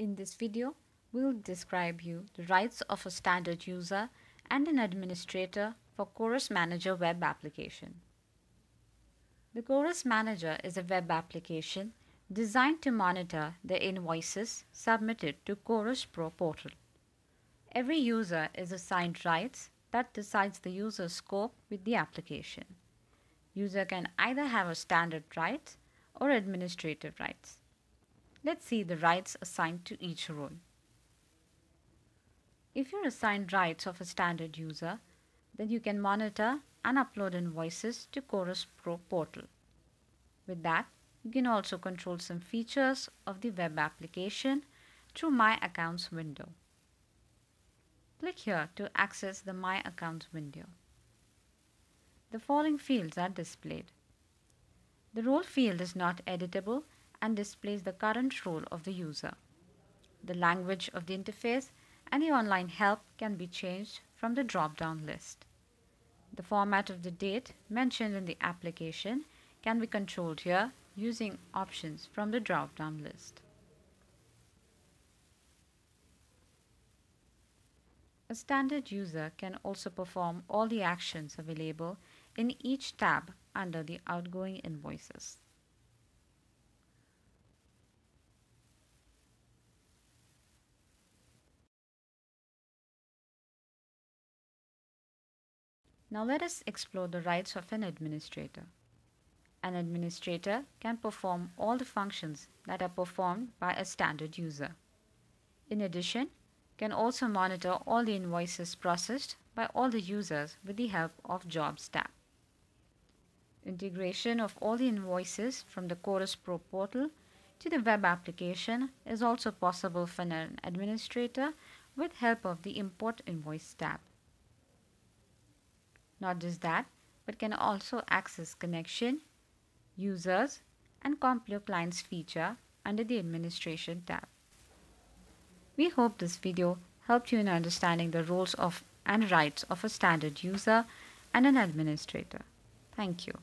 In this video, we'll describe you the rights of a standard user and an administrator for Chorus Manager web application. The Chorus Manager is a web application designed to monitor the invoices submitted to Chorus Pro portal. Every user is assigned rights that decides the user's scope with the application. User can either have a standard rights or administrative rights. Let's see the rights assigned to each role. If you're assigned rights of a standard user, then you can monitor and upload invoices to Chorus Pro portal. With that, you can also control some features of the web application through My Accounts window. Click here to access the My Accounts window. The following fields are displayed. The role field is not editable and displays the current role of the user. The language of the interface and the online help can be changed from the drop-down list. The format of the date mentioned in the application can be controlled here using options from the drop-down list. A standard user can also perform all the actions available in each tab under the outgoing invoices. Now let us explore the rights of an administrator. An administrator can perform all the functions that are performed by a standard user. In addition, can also monitor all the invoices processed by all the users with the help of Jobs tab. Integration of all the invoices from the Chorus Pro portal to the web application is also possible for an administrator with help of the Import Invoice tab. Not just that, but can also access connection, users, and Complio Clients feature under the Administration tab. We hope this video helped you in understanding the roles of and rights of a standard user and an administrator. Thank you.